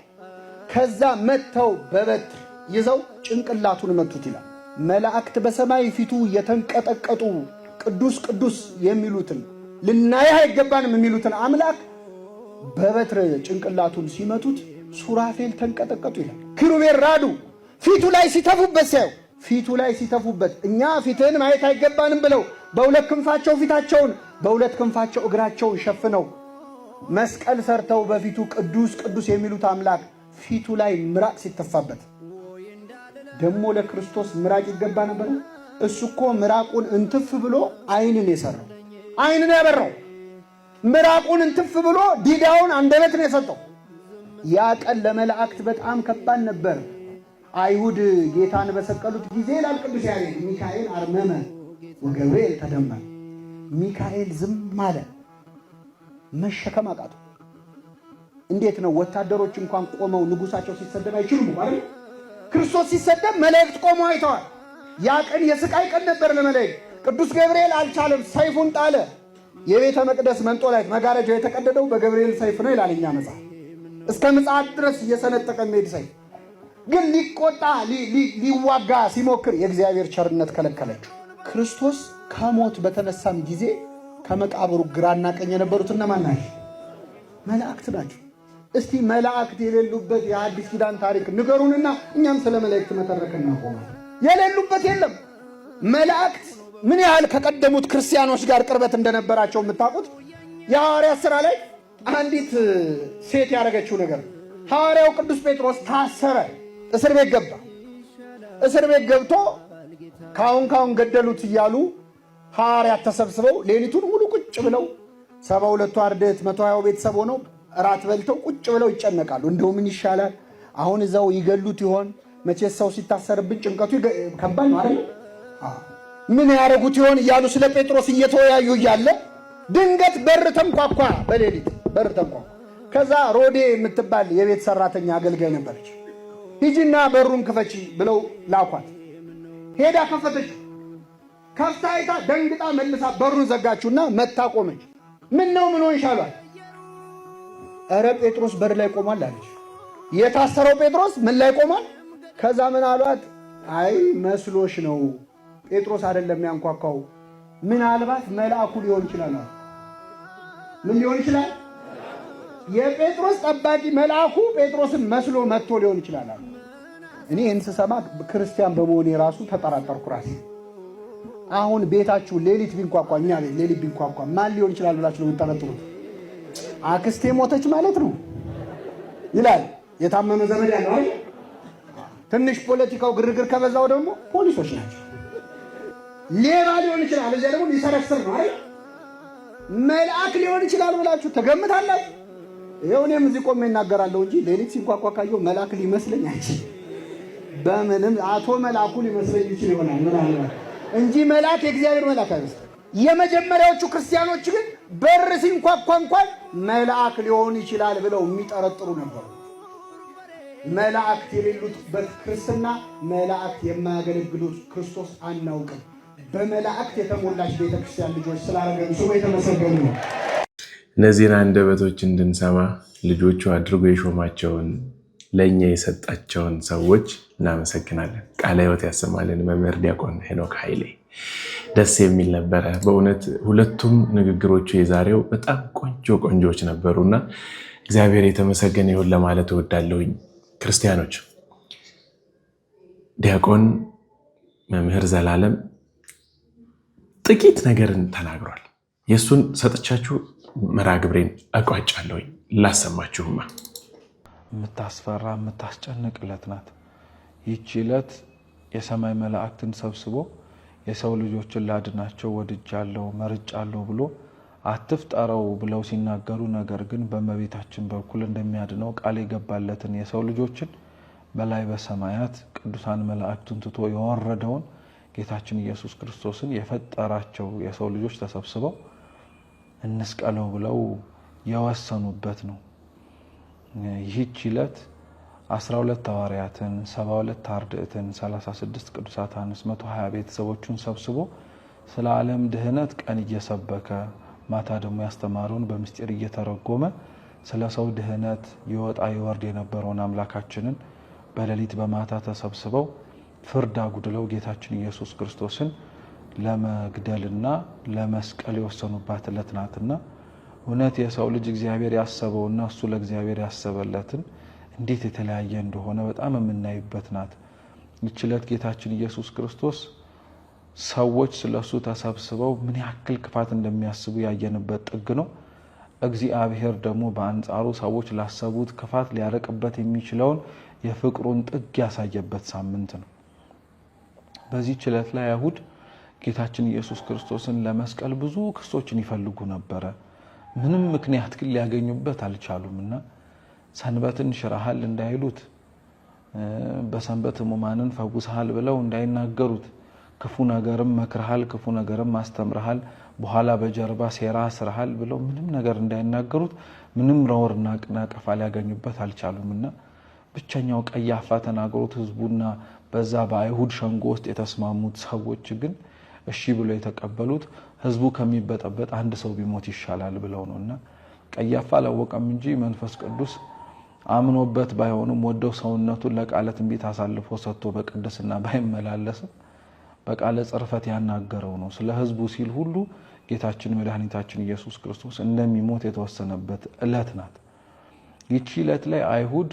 ከዛ መጥተው በበትር ይዘው ጭንቅላቱን መቱት ይላል። መላእክት በሰማይ ፊቱ የተንቀጠቀጡ ቅዱስ ቅዱስ የሚሉትን ልናየህ አይገባንም የሚሉትን አምላክ በበትር ጭንቅላቱን ሲመቱት ሱራፌል ተንቀጠቀጡ ይላል። ኪሩቤል ራዱ። ፊቱ ላይ ሲተፉበት ሲያዩ ፊቱ ላይ ሲተፉበት እኛ ፊትህን ማየት አይገባንም ብለው በሁለት ክንፋቸው ፊታቸውን በሁለት ክንፋቸው እግራቸውን ሸፍነው መስቀል ሰርተው በፊቱ ቅዱስ ቅዱስ የሚሉት አምላክ ፊቱ ላይ ምራቅ ሲተፋበት ደግሞ ለክርስቶስ ምራቅ ይገባ ነበር። እሱ እኮ ምራቁን እንትፍ ብሎ አይንን የሰራው አይንን ያበራው ምራቁን እንትፍ ብሎ ዲዳውን አንደበትን የሰጠው። ያ ቀን ለመላእክት በጣም ከባድ ነበር። አይሁድ ጌታን በሰቀሉት ጊዜ ይላል ቅዱስ ያሬድ ሚካኤል አርመመ ወገብርኤል ተደመመ። ሚካኤል ዝም አለ፣ መሸከም አቃቱ። እንዴት ነው ወታደሮች እንኳን ቆመው ንጉሳቸው ሲሰደብ አይችሉም አይደል? ክርስቶስ ሲሰደብ መላእክት ቆመው አይተዋል። ያ ቀን የስቃይ ቀን ነበር ለመላእክት። ቅዱስ ገብርኤል አልቻለም፣ ሰይፉን ጣለ። የቤተ መቅደስ መንጦላይት መጋረጃው የተቀደደው በገብርኤል ሰይፍ ነው ይላል እኛ መጽሐፍ። እስከ ምጽአት ድረስ እየሰነጠቀ የሚሄድ ሰይፍ ግን ሊቆጣ ሊዋጋ ሲሞክር የእግዚአብሔር ቸርነት ከለከለችው። ክርስቶስ ከሞት በተነሳም ጊዜ ከመቃብሩ ግራና ቀኝ የነበሩት እነማን ናቸው? መላእክት ናቸው። እስቲ መላእክት የሌሉበት የአዲስ ኪዳን ታሪክ ንገሩንና እኛም ስለ መላእክት መተረክና ቆመ። የሌሉበት የለም። መላእክት ምን ያህል ከቀደሙት ክርስቲያኖች ጋር ቅርበት እንደነበራቸው የምታውቁት የሐዋርያት ሥራ ላይ አንዲት ሴት ያደረገችው ነገር፣ ሐዋርያው ቅዱስ ጴጥሮስ ታሰረ፣ እስር ቤት ገባ። እስር ቤት ገብቶ ካሁን ገደሉት እያሉ ሐዋርያት ተሰብስበው ሌሊቱን ሙሉ ቁጭ ብለው 72 አርድእት 120 ቤተሰብ ሆነው እራት በልተው ቁጭ ብለው ይጨነቃሉ። እንደው ምን ይሻላል አሁን እዛው ይገሉት ይሆን? መቼስ ሰው ሲታሰርብን ጭንቀቱ ከባድ ነው አይደል? ምን ያደርጉት ይሆን እያሉ ስለ ጴጥሮስ እየተወያዩ እያለ ድንገት በር ተንኳኳ። በሌሊት በር ተንኳኳ። ከዛ ሮዴ የምትባል የቤት ሰራተኛ አገልጋይ ነበረች። ሂጂና በሩን ክፈቺ ብለው ላኳት። ሄዳ ከፈተች። ከፍታ አይታ ደንግጣ መልሳ በሩን ዘጋችውና መታ ቆመች። ምን ነው ምን ሆንሽ አሏት። ኧረ ጴጥሮስ በር ላይ ቆሟል አለች። የታሰረው ጴጥሮስ ምን ላይ ቆሟል? ከዛ ምን አሏት? አይ መስሎሽ ነው፣ ጴጥሮስ አይደለም ያንኳኳው፣ ምናልባት መልአኩ ሊሆን ይችላል። ምን ሊሆን ይችላል? የጴጥሮስ ጠባቂ መልአኩ ጴጥሮስን መስሎ መጥቶ ሊሆን ይችላል። እኔ ይህን ስሰማ ክርስቲያን በመሆኔ ራሱ ተጠራጠርኩ ራሴ። አሁን ቤታችሁ ሌሊት ቢንኳኳ፣ እኛ ቤት ሌሊት ቢንኳኳ ማን ሊሆን ይችላል ብላችሁ ነው የምትጠረጥሩት? አክስቴ ሞተች ማለት ነው ይላል የታመመ ዘመድ ያለው አይደል? ትንሽ ፖለቲካው ግርግር ከበዛው ደግሞ ፖሊሶች ናቸው። ሌባ ሊሆን ይችላል፣ እዚያ ደግሞ ሊሰረስር ነው አይደል? መልአክ ሊሆን ይችላል ብላችሁ ተገምታላችሁ። ይኸው እኔም እዚህ ቆሜ እናገራለሁ እንጂ ሌሊት ሲንኳኳ ካየሁ መልአክ ሊመስለኝ አይችልም። በምንም አቶ መልአኩ ሊመስለኝ ይችል ይሆናል ምናልባት እንጂ መልአክ የእግዚአብሔር መልአክ አይመስልም። የመጀመሪያዎቹ ክርስቲያኖች ግን በር ሲንኳኳ እንኳን መልአክ ሊሆን ይችላል ብለው የሚጠረጥሩ ነበሩ። መላእክት የሌሉበት ክርስትና፣ መላእክት የማያገለግሉት ክርስቶስ አናውቅም። በመላእክት የተሞላች ቤተክርስቲያን ልጆች ስላደረገን ስሙ የተመሰገኑ ነው። እነዚህን አንደበቶች እንድንሰማ ልጆቹ አድርጎ የሾማቸውን ለእኛ የሰጣቸውን ሰዎች እናመሰግናለን። ቃለ ሕይወት ያሰማልን። መምህር ዲያቆን ሄኖክ ኃይሌ ደስ የሚል ነበረ በእውነት ሁለቱም ንግግሮቹ የዛሬው በጣም ቆንጆች ነበሩና እግዚአብሔር የተመሰገነ ይሁን ለማለት እወዳለሁኝ። ክርስቲያኖች፣ ዲያቆን መምህር ዘላለም ጥቂት ነገርን ተናግሯል። የእሱን ሰጥቻችሁ መርሐ ግብሬን አቋጫለሁኝ። ላሰማችሁማ። የምታስፈራ የምታስጨንቅ ዕለት ናት ይህች ዕለት። የሰማይ መላእክትን ሰብስቦ የሰው ልጆችን ላድናቸው ወድጃለሁ መርጫለሁ ብሎ አትፍጠረው ብለው ሲናገሩ፣ ነገር ግን በእመቤታችን በኩል እንደሚያድነው ቃል የገባለትን የሰው ልጆችን በላይ በሰማያት ቅዱሳን መላእክቱን ትቶ የወረደውን ጌታችን ኢየሱስ ክርስቶስን የፈጠራቸው የሰው ልጆች ተሰብስበው እንስቀለው ብለው የወሰኑበት ነው። ይህች ዕለት 12 ሐዋርያትን 72 አርድእትን 36 ቅዱሳት አንስት 120 ቤተሰቦቹን ሰብስቦ ስለ ዓለም ድህነት ቀን እየሰበከ ማታ ደግሞ ያስተማረውን በምስጢር እየተረጎመ ስለ ሰው ድህነት ይወጣ ይወርድ የነበረውን አምላካችንን በሌሊት በማታ ተሰብስበው ፍርድ አጉድለው ጌታችን ኢየሱስ ክርስቶስን ለመግደልና ለመስቀል የወሰኑባት ዕለት ናትና እውነት የሰው ልጅ እግዚአብሔር ያሰበውና እሱ ለእግዚአብሔር ያሰበለትን እንዴት የተለያየ እንደሆነ በጣም የምናይበት ናት። ይህች ዕለት ጌታችን ኢየሱስ ክርስቶስ ሰዎች ስለሱ ተሰብስበው ምን ያክል ክፋት እንደሚያስቡ ያየንበት ጥግ ነው። እግዚአብሔር ደግሞ በአንጻሩ ሰዎች ላሰቡት ክፋት ሊያረቅበት የሚችለውን የፍቅሩን ጥግ ያሳየበት ሳምንት ነው። በዚህ ዕለት ላይ አይሁድ ጌታችን ኢየሱስ ክርስቶስን ለመስቀል ብዙ ክሶችን ይፈልጉ ነበረ። ምንም ምክንያት ግን ሊያገኙበት አልቻሉምና ሰንበትን ሽረሃል እንዳይሉት፣ በሰንበት ሕሙማንን ፈውሰሃል ብለው እንዳይናገሩት፣ ክፉ ነገርም መክረሃል ክፉ ነገርም አስተምረሃል በኋላ በጀርባ ሴራ ስራሃል ብለው ምንም ነገር እንዳይናገሩት ምንም ረወርና ነቀፋ ሊያገኙበት አልቻሉምና ብቸኛው ቀያፋ ተናግሮት ህዝቡና በዛ በአይሁድ ሸንጎ ውስጥ የተስማሙት ሰዎች ግን እሺ ብለው የተቀበሉት ህዝቡ ከሚበጠበጥ አንድ ሰው ቢሞት ይሻላል ብለው ነውና ቀያፋ አላወቀም እንጂ መንፈስ ቅዱስ አምኖበት ባይሆንም ወደው ሰውነቱን ለቃለ ትንቢት አሳልፎ ሰጥቶ በቅድስና ባይመላለስም በቃለ ጽርፈት ያናገረው ነው። ስለ ህዝቡ ሲል ሁሉ ጌታችን መድኃኒታችን ኢየሱስ ክርስቶስ እንደሚሞት የተወሰነበት ዕለት ናት። ይህች ዕለት ላይ አይሁድ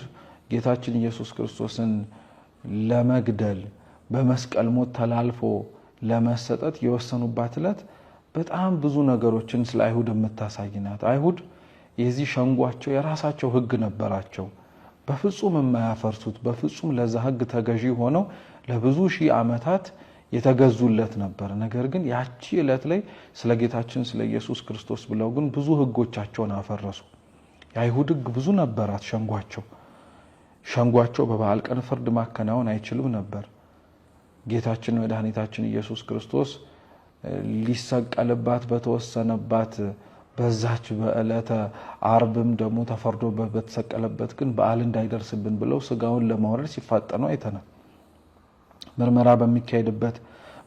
ጌታችን ኢየሱስ ክርስቶስን ለመግደል በመስቀል ሞት ተላልፎ ለመሰጠት የወሰኑባት ዕለት በጣም ብዙ ነገሮችን ስለ አይሁድ የምታሳይናት። አይሁድ የዚህ ሸንጓቸው የራሳቸው ሕግ ነበራቸው፣ በፍጹም የማያፈርሱት በፍጹም ለዛ ሕግ ተገዢ ሆነው ለብዙ ሺህ ዓመታት የተገዙለት ነበር። ነገር ግን ያቺ ዕለት ላይ ስለ ጌታችን ስለ ኢየሱስ ክርስቶስ ብለው ግን ብዙ ሕጎቻቸውን አፈረሱ። የአይሁድ ሕግ ብዙ ነበራት። ሸንጓቸው በበዓል ቀን ፍርድ ማከናወን አይችልም ነበር። ጌታችን መድኃኒታችን ኢየሱስ ክርስቶስ ሊሰቀልባት በተወሰነባት በዛች በዕለተ ዓርብም ደግሞ ተፈርዶበት በተሰቀለበት ግን በዓል እንዳይደርስብን ብለው ስጋውን ለማውረድ ሲፋጠኑ አይተናል። ምርመራ በሚካሄድበት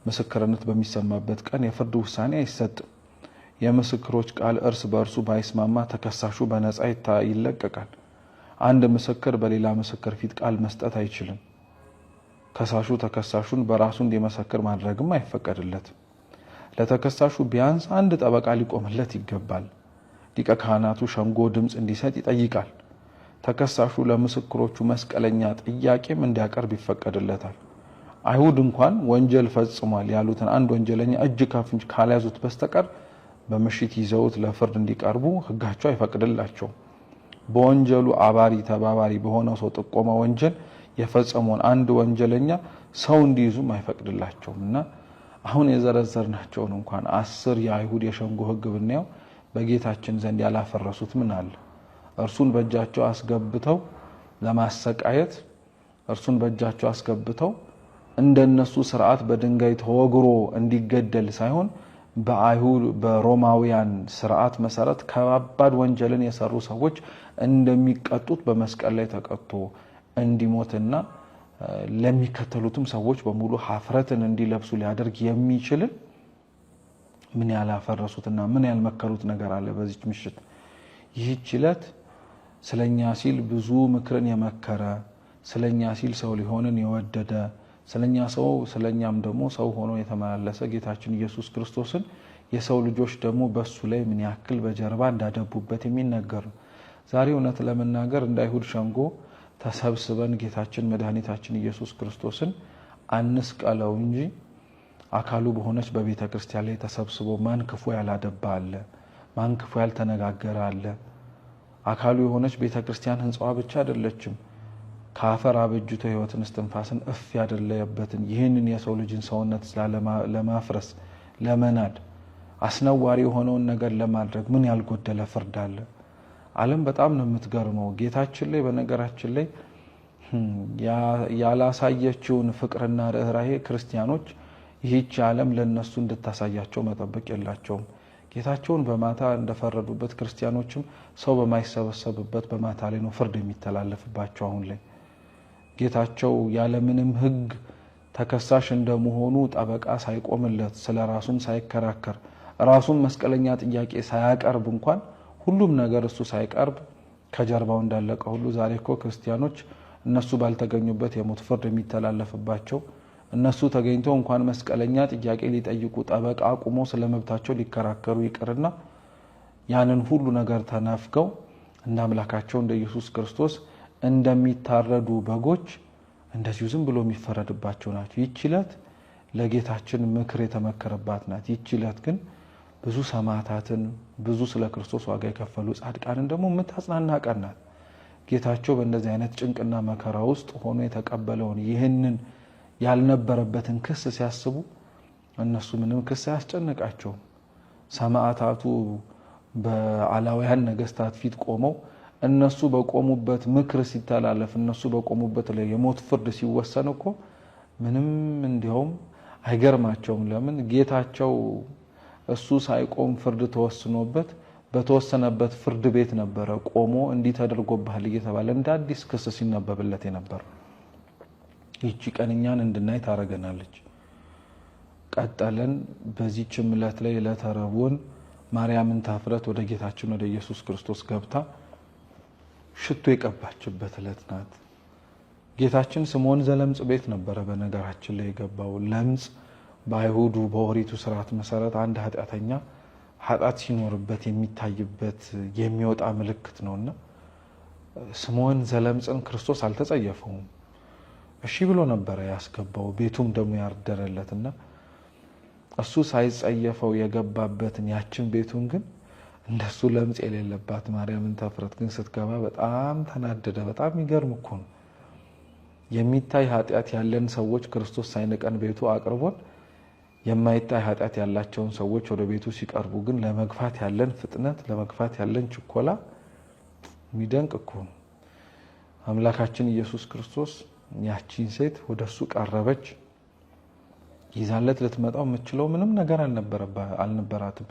ምስክርነት በሚሰማበት ቀን የፍርድ ውሳኔ አይሰጥም። የምስክሮች ቃል እርስ በእርሱ ባይስማማ ተከሳሹ በነፃ ይለቀቃል። አንድ ምስክር በሌላ ምስክር ፊት ቃል መስጠት አይችልም። ከሳሹ ተከሳሹን በራሱ እንዲመሰክር ማድረግም አይፈቀድለትም። ለተከሳሹ ቢያንስ አንድ ጠበቃ ሊቆምለት ይገባል። ሊቀ ካህናቱ ሸንጎ ድምፅ እንዲሰጥ ይጠይቃል። ተከሳሹ ለምስክሮቹ መስቀለኛ ጥያቄም እንዲያቀርብ ይፈቀድለታል። አይሁድ እንኳን ወንጀል ፈጽሟል ያሉትን አንድ ወንጀለኛ እጅ ከፍንጅ ካልያዙት በስተቀር በምሽት ይዘውት ለፍርድ እንዲቀርቡ ሕጋቸው አይፈቅድላቸውም። በወንጀሉ አባሪ ተባባሪ በሆነው ሰው ጥቆማ ወንጀል የፈጸመውን አንድ ወንጀለኛ ሰው እንዲይዙም አይፈቅድላቸውም እና አሁን የዘረዘርናቸውን እንኳን 10 የአይሁድ የሸንጎ ሕግ ብናየው በጌታችን ዘንድ ያላፈረሱት ምን አለ? እርሱን በእጃቸው አስገብተው ለማሰቃየት እርሱን በእጃቸው አስገብተው እንደነሱ ስርዓት በድንጋይ ተወግሮ እንዲገደል ሳይሆን በአይሁድ በሮማውያን ስርዓት መሰረት ከባባድ ወንጀልን የሰሩ ሰዎች እንደሚቀጡት በመስቀል ላይ ተቀጥቶ እንዲሞትና ለሚከተሉትም ሰዎች በሙሉ ሀፍረትን እንዲለብሱ ሊያደርግ የሚችል ምን ያላፈረሱትና ምን ያልመከሩት ነገር አለ? በዚች ምሽት ይህች ዕለት ስለኛ ሲል ብዙ ምክርን የመከረ ስለኛ ሲል ሰው ሊሆንን የወደደ ስለኛ ሰው ስለኛም ደግሞ ሰው ሆኖ የተመላለሰ ጌታችን ኢየሱስ ክርስቶስን የሰው ልጆች ደግሞ በሱ ላይ ምን ያክል በጀርባ እንዳደቡበት የሚነገር ነው። ዛሬ እውነት ለመናገር እንደ አይሁድ ሸንጎ ተሰብስበን ጌታችን መድኃኒታችን ኢየሱስ ክርስቶስን አንስቀለው እንጂ አካሉ በሆነች በቤተ ክርስቲያን ላይ ተሰብስቦ ማን ክፉ ያላደባ አለ? ማን ክፉ ያልተነጋገረ አለ? አካሉ የሆነች ቤተ ክርስቲያን ህንጻዋ ብቻ አይደለችም። ከአፈር አበጅቶ ሕይወትን እስትንፋስን እፍ ያደለየበትን ይህንን የሰው ልጅን ሰውነት ለማፍረስ ለመናድ አስነዋሪ የሆነውን ነገር ለማድረግ ምን ያልጎደለ ፍርድ አለ? ዓለም በጣም ነው የምትገርመው። ጌታችን ላይ በነገራችን ላይ ያላሳየችውን ፍቅርና ርኅራኄ ክርስቲያኖች ይህች ዓለም ለነሱ እንድታሳያቸው መጠበቅ የላቸውም። ጌታቸውን በማታ እንደፈረዱበት ክርስቲያኖችም ሰው በማይሰበሰብበት በማታ ላይ ነው ፍርድ የሚተላለፍባቸው። አሁን ላይ ጌታቸው ያለምንም ሕግ ተከሳሽ እንደመሆኑ ጠበቃ ሳይቆምለት ስለራሱም ሳይከራከር ራሱን መስቀለኛ ጥያቄ ሳያቀርብ እንኳን ሁሉም ነገር እሱ ሳይቀርብ ከጀርባው እንዳለቀ ሁሉ ዛሬ እኮ ክርስቲያኖች እነሱ ባልተገኙበት የሞት ፍርድ የሚተላለፍባቸው እነሱ ተገኝተው እንኳን መስቀለኛ ጥያቄ ሊጠይቁ ጠበቃ አቁሞ ስለመብታቸው ሊከራከሩ ይቅርና ያንን ሁሉ ነገር ተናፍገው እንደ አምላካቸው እንደ ኢየሱስ ክርስቶስ እንደሚታረዱ በጎች እንደዚሁ ዝም ብሎ የሚፈረድባቸው ናቸው። ይህች ዕለት ለጌታችን ምክር የተመከረባት ናት። ይህች ዕለት ግን ብዙ ሰማዕታትን ብዙ ስለ ክርስቶስ ዋጋ የከፈሉ ጻድቃንን ደግሞ የምታጽናና ቀን ናት። ጌታቸው በእንደዚህ አይነት ጭንቅና መከራ ውስጥ ሆኖ የተቀበለውን ይህንን ያልነበረበትን ክስ ሲያስቡ እነሱ ምንም ክስ አያስጨንቃቸውም። ሰማዕታቱ በአላውያን ነገስታት ፊት ቆመው እነሱ በቆሙበት ምክር ሲተላለፍ እነሱ በቆሙበት ላይ የሞት ፍርድ ሲወሰን እኮ ምንም እንዲያውም አይገርማቸውም። ለምን? ጌታቸው እሱ ሳይቆም ፍርድ ተወስኖበት በተወሰነበት ፍርድ ቤት ነበረ ቆሞ እንዲህ ተደርጎብሃል እየተባለ እንደ አዲስ ክስ ሲነበብለት የነበር። ይህች ቀን እኛን እንድናይ ታረገናለች። ቀጠለን በዚህች ዕለት ላይ ዕለተ ረቡዕን ማርያምን ታፍረት ወደ ጌታችን ወደ ኢየሱስ ክርስቶስ ገብታ ሽቶ የቀባችበት ዕለት ናት። ጌታችን ስምዖን ዘለምጽ ቤት ነበረ በነገራችን ላይ የገባው። ለምጽ በአይሁዱ በኦሪቱ ስርዓት መሰረት አንድ ኃጢአተኛ ኃጢአት ሲኖርበት የሚታይበት የሚወጣ ምልክት ነውና ስምዖን ዘለምጽን ክርስቶስ አልተጸየፈውም። እሺ ብሎ ነበር ያስገባው። ቤቱም ደግሞ ያርደረለትና እሱ ሳይጸየፈው የገባበትን ያችን ቤቱን ግን እንደሱ ለምጽ የሌለባት ማርያምን ተፍረት ግን ስትገባ በጣም ተናደደ። በጣም ይገርም እኮ ነው። የሚታይ ኃጢአት ያለን ሰዎች ክርስቶስ ሳይነቀን ቤቱ አቅርቦን የማይታይ ኃጢአት ያላቸውን ሰዎች ወደ ቤቱ ሲቀርቡ ግን ለመግፋት ያለን ፍጥነት፣ ለመግፋት ያለን ችኮላ የሚደንቅ እኮ ነው። አምላካችን ኢየሱስ ክርስቶስ ያቺን ሴት ወደሱ ቀረበች። ይዛለት ልትመጣው የምትችለው ምንም ነገር አልነበራትም።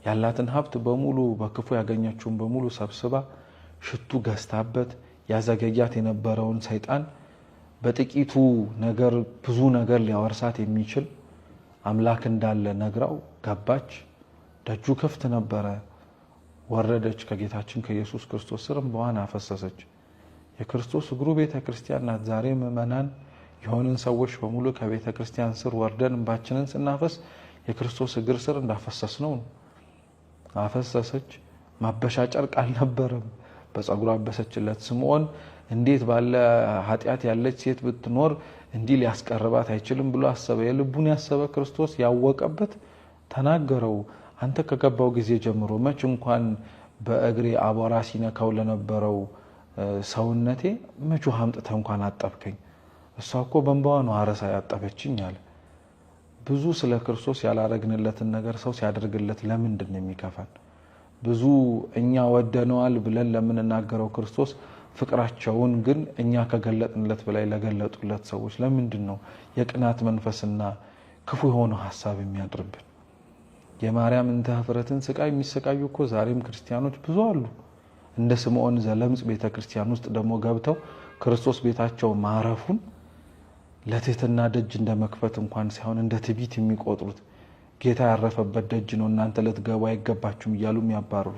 ያላትን ሀብት በሙሉ በክፉ ያገኘችውን በሙሉ ሰብስባ ሽቱ ገዝታበት ያዘገያት የነበረውን ሰይጣን በጥቂቱ ነገር ብዙ ነገር ሊያወርሳት የሚችል አምላክ እንዳለ ነግራው ገባች። ደጁ ክፍት ነበረ። ወረደች። ከጌታችን ከኢየሱስ ክርስቶስ ስር እንባዋን አፈሰሰች። የክርስቶስ እግሩ ቤተ ክርስቲያን ናት። ዛሬ ምእመናን የሆንን ሰዎች በሙሉ ከቤተ ክርስቲያን ስር ወርደን እንባችንን ስናፈስ የክርስቶስ እግር ስር እንዳፈሰስ ነው። አፈሰሰች። ማበሻ ጨርቅ አልነበረም። በጸጉሯ አበሰችለት። ስምዖን እንዴት ባለ ኃጢአት ያለች ሴት ብትኖር እንዲህ ሊያስቀርባት አይችልም ብሎ አሰበ። የልቡን ያሰበ ክርስቶስ ያወቀበት ተናገረው። አንተ ከገባው ጊዜ ጀምሮ መች እንኳን በእግሬ አቧራ ሲነካው ለነበረው ሰውነቴ መች ውሃ አምጥተህ እንኳን አጠብከኝ? እሷ እኮ በእንባዋ ነው አረሳ ያጠበችኝ አለ። ብዙ ስለ ክርስቶስ ያላረግንለትን ነገር ሰው ሲያደርግለት ለምንድን ነው የሚከፋን? ብዙ እኛ ወደነዋል ብለን ለምንናገረው ክርስቶስ ፍቅራቸውን ግን እኛ ከገለጥንለት በላይ ለገለጡለት ሰዎች ለምንድን ነው የቅናት መንፈስና ክፉ የሆነው ሐሳብ የሚያድርብን? የማርያም እንተ ኅፍረትን ስቃይ የሚሰቃዩ እኮ ዛሬም ክርስቲያኖች ብዙ አሉ። እንደ ስምዖን ዘለምጽ ቤተክርስቲያን ውስጥ ደግሞ ገብተው ክርስቶስ ቤታቸው ማረፉን ለትህትና ደጅ እንደ መክፈት እንኳን ሳይሆን እንደ ትዕቢት የሚቆጥሩት ጌታ ያረፈበት ደጅ ነው እናንተ ልትገቡ አይገባችሁም እያሉ የሚያባርሩ፣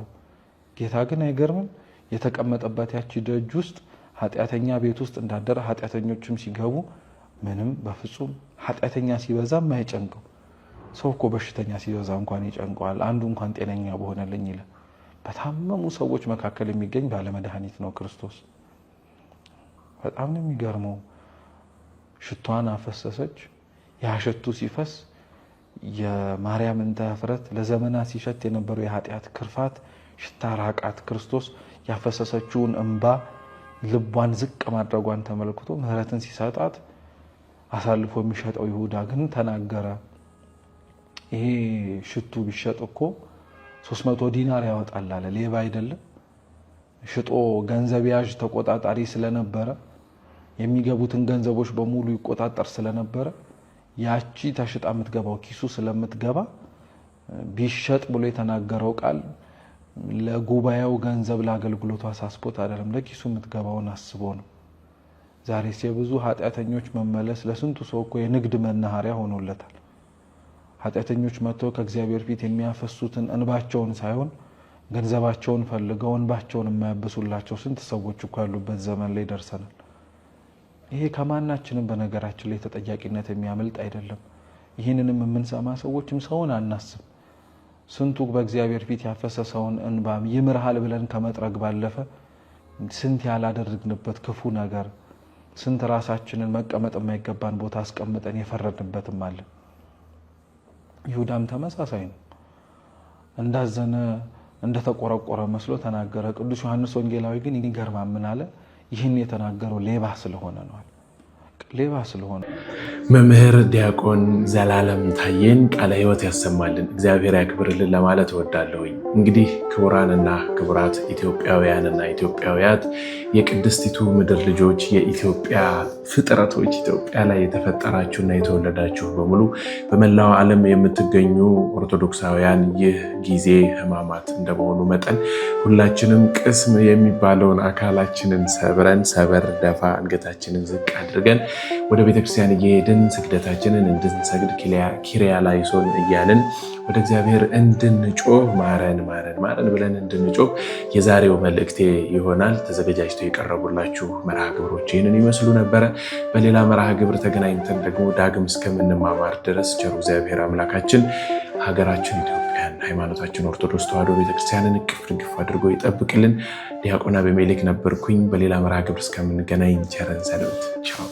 ጌታ ግን አይገርምም? የተቀመጠበት ያቺ ደጅ ውስጥ ኃጢአተኛ ቤት ውስጥ እንዳደረ ኃጢአተኞችም ሲገቡ ምንም በፍጹም ኃጢአተኛ ሲበዛም አይጨንቀው። ሰው እኮ በሽተኛ ሲበዛ እንኳን ይጨንቀዋል። አንዱ እንኳን ጤነኛ በሆነልኝ ይላል። በታመሙ ሰዎች መካከል የሚገኝ ባለመድኃኒት ነው ክርስቶስ። በጣም ነው የሚገርመው። ሽቷን አፈሰሰች። ያ ሽቱ ሲፈስ የማርያም እንተ ኅፍረት ለዘመናት ሲሸት የነበረው የኃጢአት ክርፋት ሽታ ራቃት። ክርስቶስ ያፈሰሰችውን እንባ ልቧን ዝቅ ማድረጓን ተመልክቶ ምሕረትን ሲሰጣት አሳልፎ የሚሸጠው ይሁዳ ግን ተናገረ። ይሄ ሽቱ ቢሸጥ እኮ 300 ዲናር ያወጣል አለ። ሌባ አይደለም? ሽጦ ገንዘብ ያዥ ተቆጣጣሪ ስለነበረ የሚገቡትን ገንዘቦች በሙሉ ይቆጣጠር ስለነበረ ያቺ ተሽጣ የምትገባው ኪሱ ስለምትገባ ቢሸጥ ብሎ የተናገረው ቃል ለጉባኤው ገንዘብ ለአገልግሎቱ አሳስቦት አይደለም፣ ለኪሱ የምትገባውን አስቦ ነው። ዛሬስ የብዙ ኃጢአተኞች መመለስ ለስንቱ ሰው እኮ የንግድ መናኸሪያ ሆኖለታል። ኃጢአተኞች መጥተው ከእግዚአብሔር ፊት የሚያፈሱትን እንባቸውን ሳይሆን ገንዘባቸውን ፈልገው እንባቸውን የማያብሱላቸው ስንት ሰዎች እኮ ያሉበት ዘመን ላይ ደርሰናል። ይሄ ከማናችንም በነገራችን ላይ ተጠያቂነት የሚያመልጥ አይደለም። ይህንንም የምንሰማ ሰዎችም ሰውን አናስብ። ስንቱ በእግዚአብሔር ፊት ያፈሰሰውን እንባም ይምርሃል ብለን ከመጥረግ ባለፈ ስንት ያላደረግንበት ክፉ ነገር፣ ስንት ራሳችንን መቀመጥ የማይገባን ቦታ አስቀምጠን የፈረድንበትም አለ። ይሁዳም ተመሳሳይ ነው። እንዳዘነ እንደተቆረቆረ መስሎ ተናገረ። ቅዱስ ዮሐንስ ወንጌላዊ ግን ይገርማል። ምን አለ? ይህን የተናገረው ሌባ ስለሆነ ነው። ሌባ ስለሆነ። መምህር ዲያቆን ዘላለም ታዬን ቃለ ሕይወት ያሰማልን፣ እግዚአብሔር ያክብርልን ለማለት እወዳለሁኝ። እንግዲህ ክቡራንና ክቡራት ኢትዮጵያውያንና ኢትዮጵያውያት የቅድስቲቱ ምድር ልጆች፣ የኢትዮጵያ ፍጥረቶች፣ ኢትዮጵያ ላይ የተፈጠራችሁና የተወለዳችሁ በሙሉ በመላው ዓለም የምትገኙ ኦርቶዶክሳውያን ይህ ጊዜ ሕማማት እንደመሆኑ መጠን ሁላችንም ቅስም የሚባለውን አካላችንን ሰብረን ሰበር ደፋ አንገታችንን ዝቅ አድርገን ወደ ቤተክርስቲያን እየሄድን ስግደታችንን እንድንሰግድ ኪሪያ ላይሶን እያልን ወደ እግዚአብሔር እንድንጮህ ማረን ማረን ማረን ብለን እንድንጮህ የዛሬው መልእክቴ ይሆናል። ተዘጋጅተው የቀረቡላችሁ መርሃ ግብሮች ይህንን ይመስሉ ነበረ። በሌላ መርሃ ግብር ተገናኝተን ደግሞ ዳግም እስከምንማማር ድረስ ቸሩ እግዚአብሔር አምላካችን ሀገራችን ኢትዮጵያን ሃይማኖታችን ኦርቶዶክስ ተዋሕዶ ቤተክርስቲያንን እቅፍ ድግፍ አድርጎ ይጠብቅልን። ዲያቆን አቤሜሌክ ነበርኩኝ። በሌላ መርሃ ግብር እስከምንገናኝ ቸር ሰንብቱ። ቻው።